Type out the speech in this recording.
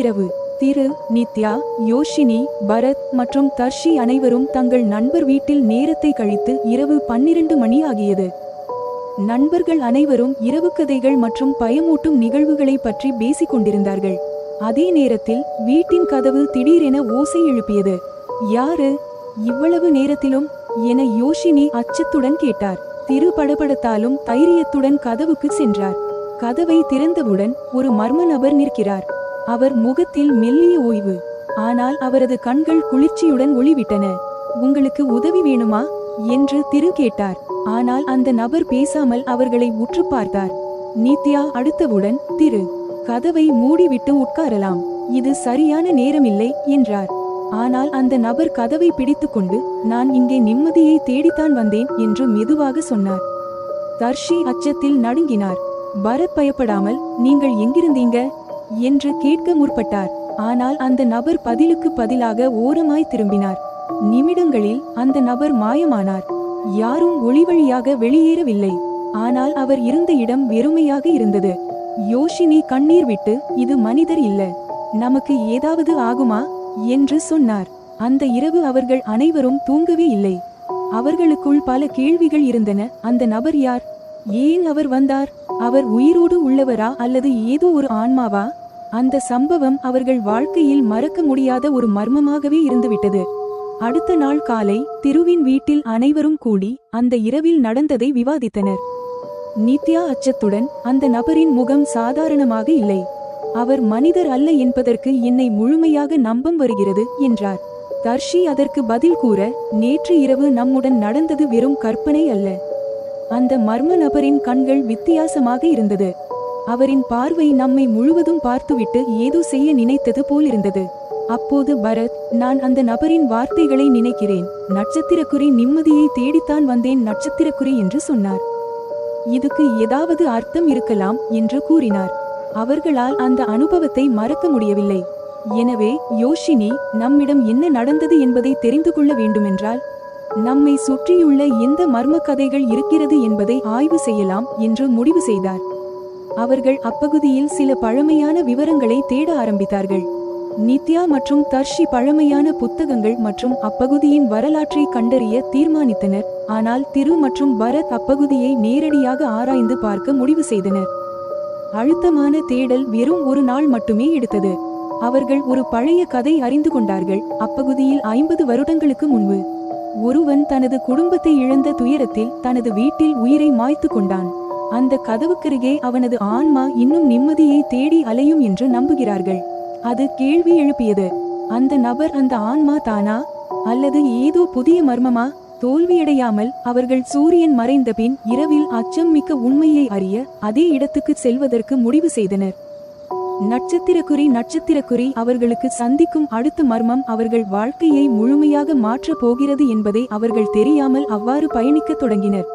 இரவு. திரு, நித்யா, யோஷினி, பரத் மற்றும் தர்ஷி அனைவரும் தங்கள் நண்பர் வீட்டில் நேரத்தை கழித்து இரவு 12 மணி ஆகியது. நண்பர்கள் அனைவரும் இரவு கதைகள் மற்றும் பயமூட்டும் நிகழ்வுகளை பற்றி பேசிக் கொண்டிருந்தார்கள். அதே நேரத்தில் வீட்டின் கதவு திடீரென ஓசை எழுப்பியது. யாரு இவ்வளவு நேரத்திலும் என யோஷினி அச்சத்துடன் கேட்டார். திரு படபடத்தாலும் தைரியத்துடன் கதவுக்கு சென்றார். கதவை திறந்தவுடன் ஒரு மர்ம நபர் நிற்கிறார். அவர் முகத்தில் மெல்லிய ஓய்வு, ஆனால் அவரது கண்கள் குளிர்ச்சியுடன் ஒளிவிட்டன. உங்களுக்கு உதவி வேணுமா என்று திரு கேட்டார். ஆனால் அந்த நபர் பேசாமல் அவர்களை உற்று பார்த்தார். நித்யா அடுத்தவுடன், திரு, கதவை மூடிவிட்டு உட்காரலாம், இது சரியான நேரமில்லை என்றார். ஆனால் அந்த நபர் கதவை பிடித்துக்கொண்டு, நான் இங்கே நிம்மதியை தேடித்தான் வந்தேன் என்று மெதுவாக சொன்னார். தர்ஷி அச்சத்தில் நடுங்கினார். பரத் பயப்படாமல், நீங்கள் எங்கிருந்தீங்க என்று கேட்க முற்பட்டார். ஆனால் அந்த நபர் பதிலுக்கு பதிலாக ஓரமாய் திரும்பினார். நிமிடங்களில் அந்த நபர் மாயமானார். யாரும் ஒளிவழியாக வெளியேறவில்லை. ஆனால் அவர் இருந்த இடம் வெறுமையாக இருந்தது. யோஷினி கண்ணீர் விட்டு, இது மனிதர் இல்ல, நமக்கு ஏதாவது ஆகுமா என்று சொன்னார். அந்த இரவு அவர்கள் அனைவரும் தூங்கவே இல்லை. அவர்களுக்குள் பல கேள்விகள் இருந்தன. அந்த நபர் யார்? ஏன் அவர் வந்தார்? அவர் உயிரோடு உள்ளவரா அல்லது ஏதோ ஒரு ஆன்மாவா? அந்த சம்பவம் அவர்கள் வாழ்க்கையில் மறக்க முடியாத ஒரு மர்மமாகவே இருந்துவிட்டது. அடுத்த நாள் காலை திருவின் வீட்டில் அனைவரும் கூடி அந்த இரவில் நடந்ததை விவாதித்தனர். நித்யா அச்சத்துடன், அந்த நபரின் முகம் சாதாரணமாக இல்லை, அவர் மனிதர் அல்ல என்பதற்கு என்னை முழுமையாக நம்பம் வருகிறது என்றார். தர்ஷி அதற்கு பதில் கூற, நேற்று இரவு நம்முடன் நடந்தது வெறும் கற்பனை அல்ல. அந்த மர்ம நபரின் கண்கள் வித்தியாசமாக இருந்தது. அவரின் பார்வை நம்மை முழுவதும் பார்த்துவிட்டு ஏதோ செய்ய நினைத்தது போலிருந்தது. அப்போது பரத், நான் அந்த நபரின் வார்த்தைகளை நினைக்கிறேன், நட்சத்திரக்குறி நிம்மதியை தேடித்தான் வந்தேன் நட்சத்திரக்குறி என்று சொன்னார். இதுக்கு ஏதாவது அர்த்தம் இருக்கலாம் என்று கூறினார். அவர்களால் அந்த அனுபவத்தை மறக்க முடியவில்லை. எனவே யோஷினி, நம்மிடம் என்ன நடந்தது என்பதை தெரிந்து கொள்ள வேண்டுமென்றால் நம்மை சுற்றியுள்ள எந்த மர்ம கதைகள் இருக்கிறது என்பதை ஆய்வு செய்யலாம் என்று முடிவு செய்தார். அவர்கள் அப்பகுதியில் சில பழமையான விவரங்களை தேட ஆரம்பித்தார்கள். நித்யா மற்றும் தர்ஷி பழமையான புத்தகங்கள் மற்றும் அப்பகுதியின் வரலாற்றை கண்டறிய தீர்மானித்தனர். ஆனால் திரு மற்றும் பரத் அப்பகுதியை நேரடியாக ஆராய்ந்து பார்க்க முடிவு செய்தனர். அழுத்தமான தேடல் வெறும் ஒரு நாள் மட்டுமே எடுத்தது. அவர்கள் ஒரு பழைய கதை அறிந்து கொண்டார்கள். அப்பகுதியில் 50 வருடங்களுக்கு முன்பு ஒருவன் தனது குடும்பத்தை இழந்த துயரத்தில் தனது வீட்டில் உயிரை மாய்த்து கொண்டான். அந்த கதவுக்கருகே அவனது ஆன்மா இன்னும் நிம்மதியை தேடி அலையும் என்று நம்புகிறார்கள். அது கேள்வி எழுப்பியது. அந்த நபர் அந்த ஆன்மா தானா அல்லது ஏதோ புதிய மர்மமா? தோல்வியடையாமல் அவர்கள் சூரியன் மறைந்த பின் இரவில் அச்சம் மிக்க உண்மையை அறிய அதே இடத்துக்கு செல்வதற்கு முடிவு செய்தனர். நட்சத்திரக்குறி அவர்களுக்கு சந்திக்கும் அடுத்த மர்மம் அவர்கள் வாழ்க்கையை முழுமையாக மாற்றப் போகிறது என்பதை அவர்கள் தெரியாமல் அவ்வாறு பயணிக்கத் தொடங்கினர்.